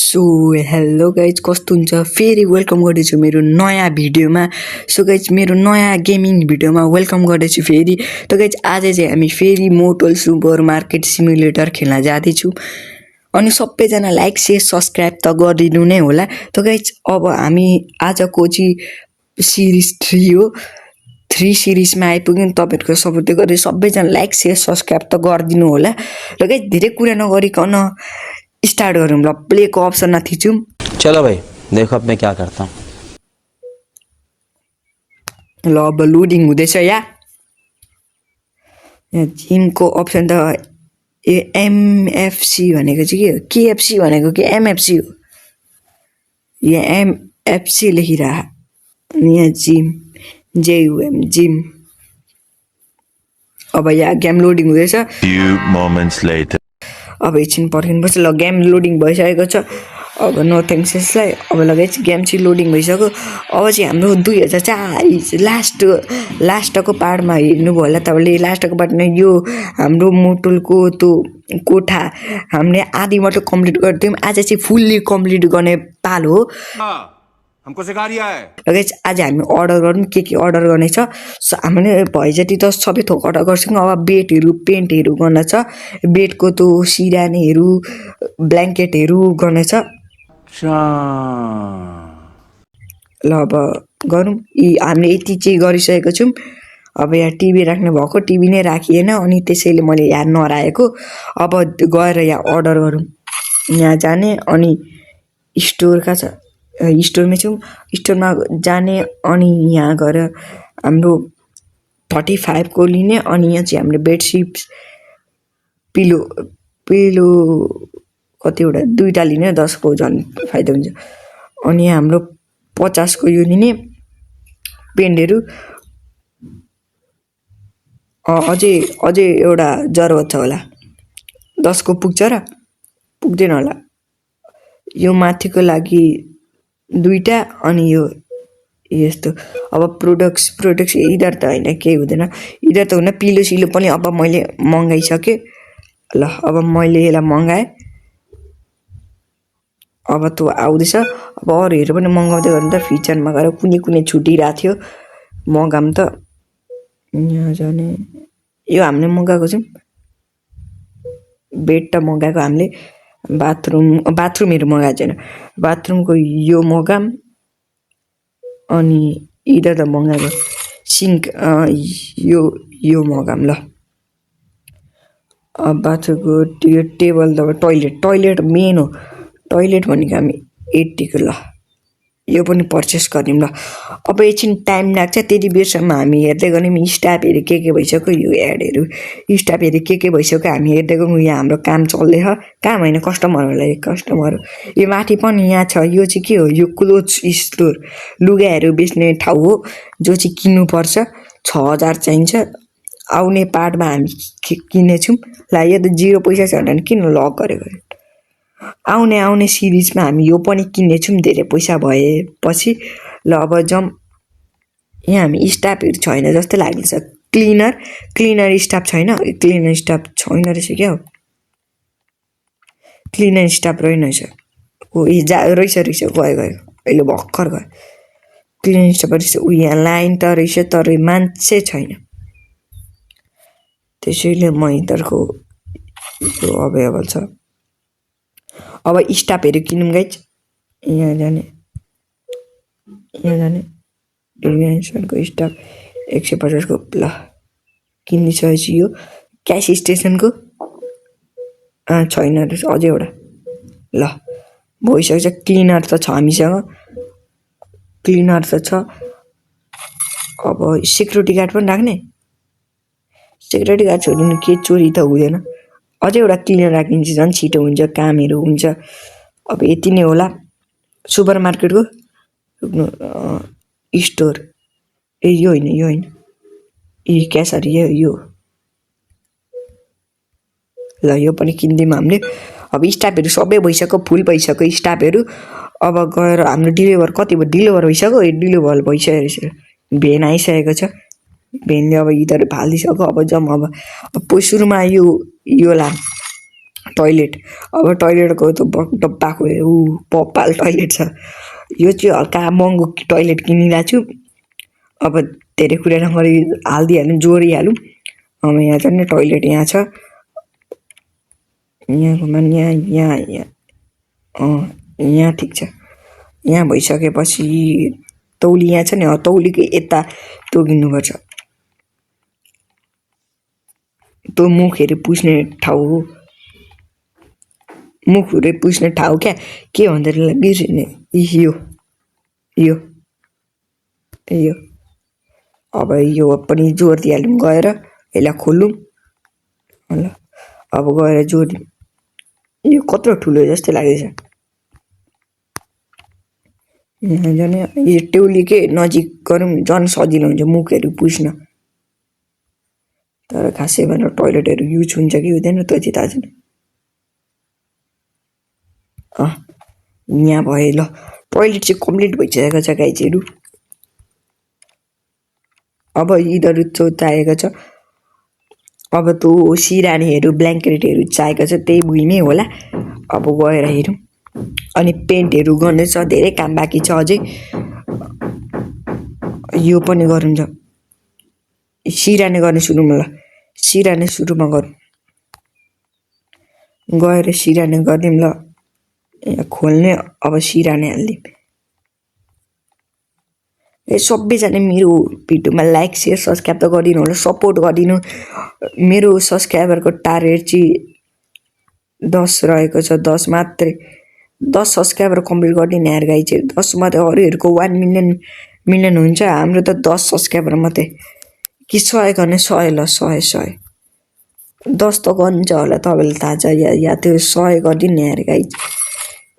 So hello guys कस्तो हुन्छ फेरि वेलकम गर्दैछु मेरो नयाँ भिडियोमा। सो गाइज मेरो नयाँ गेमिङ भिडियोमा वेलकम गर्दैछु फेरि। त गाइज आज चाहिँ हामी फेरि मोटल सुपर मार्केट सिमुलेटर खेल्न जाँदैछौँ। अनि सबैजना लाइक शेयर सब्सक्राइब त गरिदिनु नै होला। त गाइज अब हामी आजको चाहिँ सिरिज 3 हो। 3 सिरिजमा आइपुग्यौँ। तपाईँहरूको सपोर्ट गर्दै सबैजना लाइक शेयर सब्सक्राइब त गरिदिनु होला। र गाइज धेरै कुरा नगरिकन स्टार्ट गरौँ। ल प्लेको अप्सनमा थिचौँ। चलो भाई देखो अब मैं क्या करता हूँ। ल अब लोडिङ हुँदैछ यहाँ जिमको अप्सन त एमएफसी भनेको चाहिँ के हो, केएफसी भनेको कि एमएफसी हो। यहाँ एमएफसी लेखिरह। यहाँ जिम जेयुएम जिम। अब यहाँ गेम लोडिङ हुँदैछ। अब एकछिन पर्खिनुपर्छ। ल गेम लोडिङ भइसकेको छ। अब नो थ्याङ्क्स यसलाई। अब लगाइ गेम चाहिँ लोडिङ भइसक्यो। अब चाहिँ हाम्रो 2040 लास्टको पार्टमा हेर्नुभयो होला तपाईँले। लास्टको पार्टमा यो हाम्रो मोटलको त्यो कोठा हामीले आधी मात्र कम्प्लिट गरिदियौँ। आज चाहिँ फुल्ली कम्प्लिट गर्ने पाल हो। हमको सिखा रिया है। गाइस आज हामी अर्डर गरौँ के अर्डर गर्ने छ। सो हामीले भए जति त सबै थोक अर्डर गर्छौँ। अब बेडहरू पेन्टहरू गर्न छ। बेडको त्यो सिरानीहरू ब्ल्याङ्केटहरू गर्ने छ। ल अब गरौँ। हामीले यति चाहिँ गरिसकेको छौँ। अब यहाँ टिभी राख्नु भएको टिभी नै राखिएन अनि त्यसैले मैले यहाँ नराखेको। अब गएर यहाँ अर्डर गरौँ। यहाँ जाने अनि स्टोर कहाँ छ, स्टोरमै छौँ। स्टोरमा जाने अनि यहाँ गएर हाम्रो 35 को लिने। अनि यहाँ चाहिँ हामीले बेडसिट पिलो कतिवटा 2टा लिने 10 को झन् फाइदा हुन्छ। अनि यहाँ हाम्रो 50 को यो लिने पेन्टहरू। अझै एउटा जरुरत छ होला। 10 को पुग्छ र पुग्दैन होला। यो माथिको लागि 2टा अनि यो यस्तो। अब प्रोडक्ट्स इधर त होइन केही हुँदैन। इधर त हुन पिलो सिलो पनि अब मैले मगाइसकेँ। ल अब मैले यसलाई मगाएँ। अब त्यो आउँदैछ। अब अरूहरू पनि मगाउँदै गर्नु त फिचरमा गएर कुनै छुटिरहेको थियो। मगाम त यहाँ जाने। यो हामीले मगाएको छौँ। बेड त मगाएको हामीले। बाथरुमहरू मगाएको छैन। बाथरुमको यो मगाम अनि इधर त मगाएको सिङ्क यो मगाम। ल बाथरुमको त्यो टेबल त टोइलेट मेन हो। टोइलेट भनेको हामी 80 को। ल यो पनि पर्चेस गरिदिउँ। ल अब एकछिन टाइम लाग्छ। त्यति बेरसम्म हामी हेर्दै गयौँ स्टाफहरू के भइसक्यो। यो एडहरू स्टाफहरू के भइसक्यो हामी हेर्दै गयौँ। यहाँ हाम्रो काम चल्दैछ। काम होइन कस्टमरहरूलाई कस्टमर। यो माथि पनि यहाँ छ। यो चाहिँ के हो, यो क्लोथ स्टोर लुगाहरू बेच्ने ठाउँ हो जो चाहिँ किन्नुपर्छ। 6000 चाहिन्छ। आउने पार्टमा हामी किनेछौँ। ल यो त 0 पैसा छ भने किन लक गरेको। आउने सिरिजमा हामी यो पनि किन्नेछौँ धेरै पैसा भएपछि। ल अब जम। यहाँ हामी स्टाफहरू छैन जस्तो लाग्दैछ। क्लिनर स्टाफ छैन। क्लिनर स्टाफ छैन रहेछ क्या हो। क्लिनर स्टाफ रहेछ। हो रहेछ गयो अहिले भर्खर गयो। क्लिनर स्टाफ रहेछ। यहाँ लाइन त रहेछ तर मान्छे छैन। त्यसैले म यिनीहरूको यो अभाइलेबल छ। अब स्टाफहरू किनौँ गाइज। यहाँ जाने रिलायन्सको स्टाफ 150 को। ल किनिसकेपछि यो क्यास स्टेसनको छैन रहेछ अझै एउटा। ल भइसकेछ। क्लिनर त छ हामीसँग। क्लिनर त छ। अब सेक्युरिटी गार्ड पनि राख्ने। सेक्युरिटी गार्ड छोडिनु के चोरी त हुँदैन। अझै एउटा क्लिनर राखिदिन्छ झन् छिटो हुन्छ कामहरू हुन्छ। अब यति नै होला। सुपर मार्केटको स्टोर यो होइन क्यास अरे यो। ल यो पनि किनिदिउँ हामीले। अब स्टाफहरू सबै भइसक्यो। फुल भइसक्यो स्टाफहरू। अब गएर हाम्रो डेलिभर कति भयो, डेलिभर भइसक्यो। डेलिभर भइसकेको रहेछ। भेन आइसकेको छ। भेनले अब इधर फालिदिइसक्यो। अब जाउँ। अब सुरुमा यो ला टोइलेट अब टोइलेटको त डब्बाको ऊ पप्पाल टोइलेट छ यो चाहिँ हल्का महँगो टोइलेट किनिरहेको छु अब धेरै कुरा नगरी हालिदिइहालौँ जोडिहालौँ अब यहाँ चाहिँ टोइलेट यहाँ छ यहाँकोमा यहाँ ठिक छ यहाँ भइसकेपछि तौली यहाँ छ नि तौलीकै यता टोकिनुपर्छ त्यो मुखहरू पुस्ने ठाउँ हो मुखहरू पुस्ने ठाउँ क्या के भन्दो रहेछ बिर्सिने यो यो यो अब यो पनि जोड दिइहालौँ गएर यसलाई खोलौँ ल अब गएर जोड्यौँ यो कत्रो ठुलो जस्तो लाग्दैछ यहाँ जाने यो टेउलीकै नजिक गरौँ झन् सजिलो हुन्छ मुखहरू पुस्न तर खासै भनेर टोइलेटहरू युज हुन्छ कि हुँदैन त्यो चाहिँ थाहा छैन यहाँ भयो ल टोइलेट चाहिँ कम्प्लिट भइसकेको छ गाइजहरू अब यिनीहरू चाहिएको छ अब त्यो सिरानीहरू ब्ल्याङ्केटहरू चाहिएको छ त्यही भुइँमै होला अब गएर हेरौँ अनि पेन्टहरू गर्ने छ धेरै काम बाँकी छ अझै यो पनि गरौँ छ सिरानी गर्ने सुरुमा ल सिरानी सुरुमा गरौँ गएर सिरानी गरिदिउँ ल यहाँ खोल्ने अब सिरानी हालिदिउँ सबैजना मेरो भिडियोमा लाइक सेयर सब्सक्राइब त गरिदिनु होला सपोर्ट गरिदिनु मेरो सब्सक्राइबरको टार्गेट चाहिँ 10 रहेको छ 10 मात्रै 10 सब्सक्राइबर कम्प्लिट गरिदिने यार गाई चाहिँ 10 मात्रै अरूहरूको 1 मिलियन हुन्छ हाम्रो त 10 सब्सक्राइबर मात्रै कि 100 गर्ने 100 ल 100 10 त गरिन्छ होला तपाईँलाई थाहा छ या त्यो 100 गरिदिनु यार गाई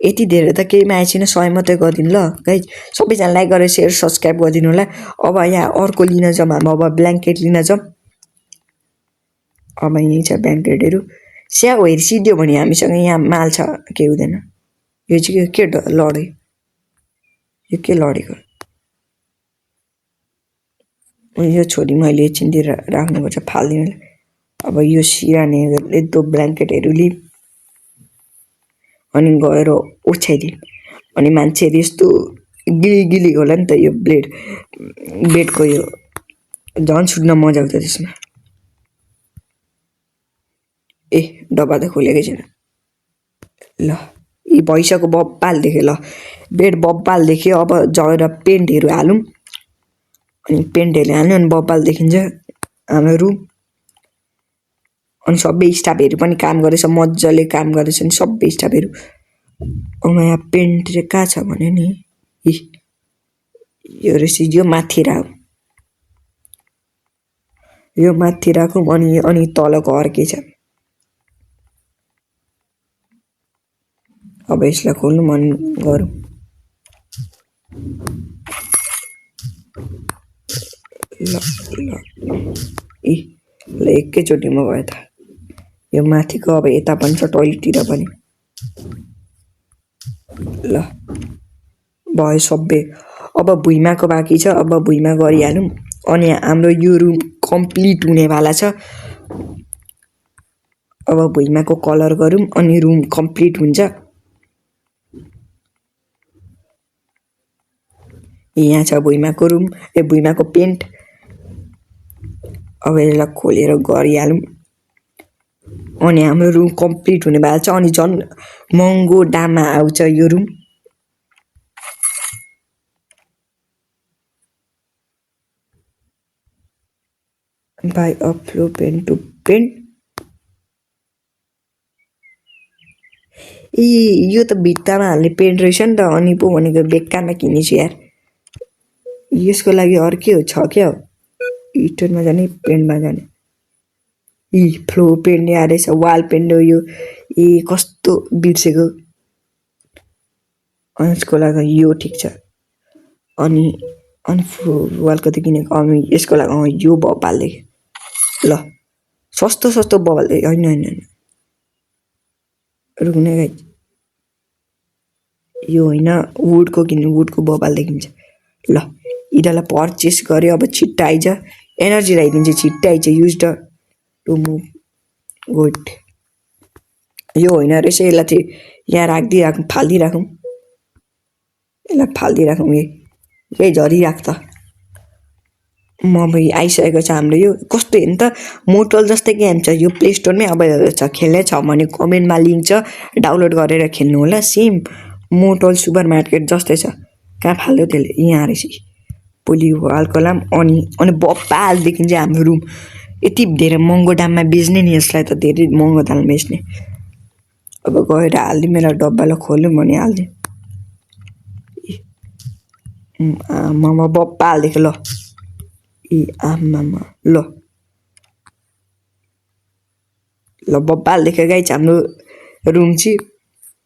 यति धेरै त केही माया छैन 100 मात्रै गरिदिनु ल गाइज सबैजना लाइक गरेर सेयर सब्सक्राइब गरिदिनु होला अब यहाँ अर्को लिन जाऊँ हामी अब ब्ल्याङ्केट लिन जाऊँ अब यहीँ छ ब्ल्याङ्केटहरू स्याउ हेर्सिदियो भने हामीसँग यहाँ माल छ के हुँदैन यो चाहिँ के लड्यो यो के लडेको यो छोडी मैले एकछिनतिर राख्नुपर्छ फालिदिनु अब यो सिरानीहरूले त्यो ब्ल्याङ्केटहरू लिऊँ अनि गएर ओछ्याइदिउँ अनि मान्छेहरू यस्तो गिली होला नि त यो बेडको यो झन् सुत्न मजा आउँछ त्यसमा ए डब्बा त खोलेकै छैन ल यी भैँसाको बब्बाल देखेँ ल बेड बब्बाल देख्यो अब जगेर पेन्टहरू हालौँ अनि पेन्टहरू हाल्यो अनि बब्बाल देखिन्छ हाम्रो रुम अनि सबै स्टाफहरू पनि काम गरेछ मजाले काम गरेछ नि सबै स्टाफहरू यहाँ पेन्ट चाहिँ कहाँ छ भने नि यो रहेछ यो माथि राखौँ अनि तलको अर्कै छ अब यसलाई खोल्नु मन गरौँ ल एकैचोटिमा भयो त यो माथिको अब यता पनि छ टोइलेटतिर पनि ल भयो सबै अब भुइँमाको बाँकी छ अब भुइँमा गरिहालौँ अनि हाम्रो यो रुम कम्प्लिट हुनेवाला छ अब भुइँमाको कलर गरौँ अनि रुम कम्प्लिट हुन्छ यहाँ छ भुइँमाको रुम भुइँमाको पेन्ट अब यसलाई खोलेर गरिहालौँ अनि हाम्रो रुम कम्प्लिट हुने भएको छ अनि झन् महँगो दाममा आउँछ यो रुम बाई अ फ्लो पेन टु पेन यो त भित्तामा हाल्ने पेन्ट रहेछ नि त अनि पो भनेको बेकारमा किनेछु यार यसको लागि अर्कै छ क्या हो स्टोरमा जाने पेन्टमा जाने फ्लो पेन्ट यहाँ रहेछ वाल पेन्ट हो यो कस्तो बिर्सेको यसको लागि यो ठिक छ अनि वालको त किनेको अनि यसको लागि यो बब्बाल देखेँ ल सस्तो बब्बाल देखेँ होइन रुक्ने गाई यो होइन वुडको किन्नु वुडको बब्बाल देखिन्छ ल यिनीहरूलाई पर्चेस गऱ्यो अब छिट्टो आइज एनर्जी लगाइदिन्छ छिट्टो आइज use the to move good यो होइन रहेछ, यसलाई चाहिँ यहाँ राखिदिइराखौँ, फालिदिइराखौँ, यसलाई फालिदिइराखौँ, यही झरिराख त। म अब आइसकेको छ हाम्रो यो, कस्तो हेर्नु त मोटल जस्तै गेम छ यो, प्ले स्टोरमै अभाइलेबल छ, खेल्ने छ भने कमेन्टमा लिङ्क छ, डाउनलोड गरेर खेल्नु होला। सेम मोटल सुपर मार्केट जस्तै छ। कहाँ फाल्यो त्यसले, यहाँ रहेछ पोली वालकोलाम। अनि बप्पा हालदेखि चाहिँ हाम्रो रुम यति धेरै महँगो दाममा बेच्ने नि, यसलाई त धेरै महँगो दाममा बेच्ने। अब गएर हालिदिउँ, मेरो डब्बालाई खोल्यौँ भने हालिदिउँ। आमामा बप्पा हालिदिएको ल, आमामा ल ल बप्पा हालिदिएको गाइज हाम्रो रुम चाहिँ।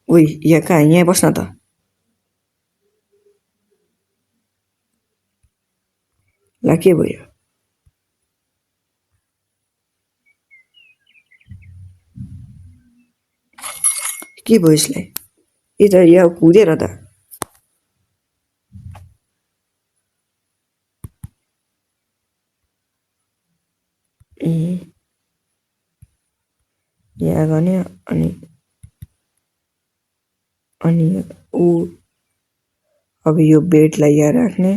उही यहाँ कहाँ, यहाँ बस्न त। ल के भयो, के भयो यसलाई, यो त यहाँ कुदेर त। यहाँ गर्ने अनि ऊ अब यो बेडलाई यहाँ राख्ने,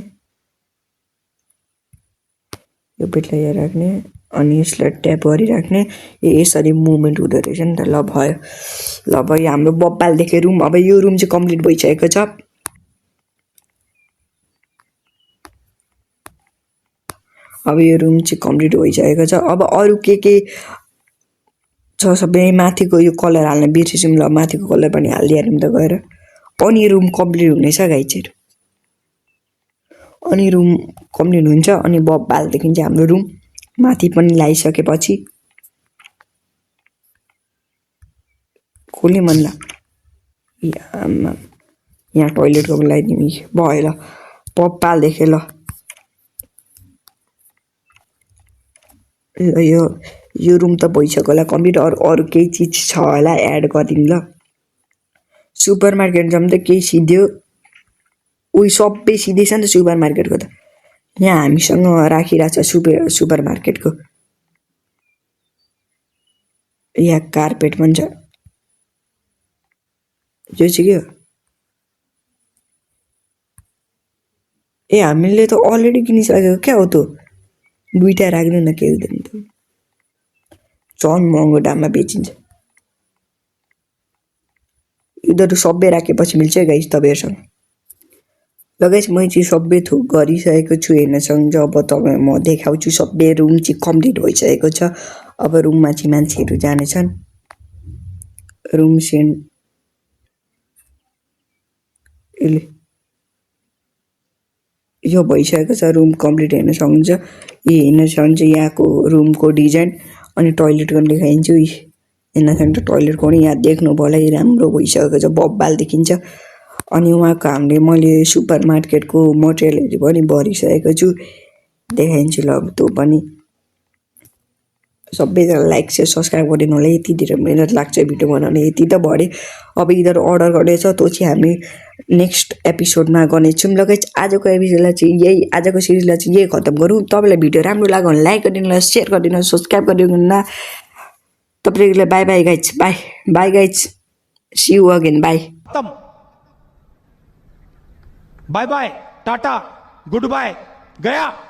यो बेडलाई यहाँ राख्ने अनि यसलाई ट्याप गरिराख्ने। यसरी मुभमेन्ट हुँदो रहेछ नि त। ल भयो, ल भयो हाम्रो बप्पाले देखे रुम। अब यो रुम चाहिँ कम्प्लिट भइसकेको छ। अब यो रुम चाहिँ कम्प्लिट भइसकेको छ। अब अरू के छ सबै माथिको यो कलर हाल्न बिर्सेछौँ। ल माथिको कलर पनि हालिदिइहाल्यौँ त गएर। अनि रुम कम्प्लिट हुनेछ गाइजहरू, अनि रुम कम्प्लिट हुन्छ। अनि बब्बालदेखि चाहिँ हाम्रो रुम माथि पनि लगाइसकेपछि खोल्यो मन ल, यहाँ टोइलेटको पनि लगाइदिउँ भयो। ल पप्पाल देखेँ ल यो रुम त भइसक्यो होला कम्प्लिट। अरू केही चिज छ होला एड गरिदिउँ ल। सुपर मार्केट जाऊँ त केही सिध्यो, उही सबै सिधेछ नि त सुपर मार्केटको त। यहाँ हामीसँग राखिरहेको छ सुपर मार्केटको। यहाँ कार्पेट पनि छ, यो चाहिँ के हो? ए हामीले त अलरेडी किनिसकेको क्या हो त, दुईटा राख्नु न के हुँदैन त, झन् महँगो दाममा बेचिन्छ। यिनीहरू सबै राखेपछि मिल्छ गाइस तपाईँहरूसँग। ल गाइस मैले चाहिँ सबै थोक गरिसकेको छु, हेर्न सक्नुहुन्छ। अब तपाईँ म देखाउँछु, सबै रुम चाहिँ कम्प्लिट भइसकेको छ। अब रुममा चाहिँ मान्छेहरू जानेछन्। रुम सेन्ड यसले यो भइसकेको छ, रुम कम्प्लिट हेर्न सक्नुहुन्छ। हेर्न सक्नुहुन्छ यहाँको रुमको डिजाइन। अनि टोइलेटको देखाइदिन्छु, हेर्न सक्नुहुन्छ टोइलेटको पनि यहाँ देख्नुभयो होला, राम्रो भइसकेको छ, बब्बाल देखिन्छ। अनि उहाँको हामीले मैले सुपर मार्केटको मटेरियलहरू पनि भरिसकेको छु, देखाइदिन्छु ल। अब त्यो पनि सबैजना लाइक चाहिँ सब्सक्राइब गरिदिनु होला। यति धेरै मिहिनेत लाग्छ भिडियो बनाउने, यति त भयो। अब यिनीहरू अर्डर गर्दैछ, त्यो चाहिँ हामी नेक्स्ट एपिसोडमा गर्नेछौँ। ल गाइस आजको एपिसोडलाई चाहिँ यही, आजको सिरिजलाई चाहिँ यही खत्तम गरौँ। तपाईँलाई भिडियो राम्रो लाग्यो भने लाइक गरिदिनु होला, सेयर गरिदिनु होला, सब्सक्राइब गरिदिनु होला। तपाईँलाई bye bye guys, bye bye guys, see you again, bye. Bye bye, टाटा, गुड बाय, गया।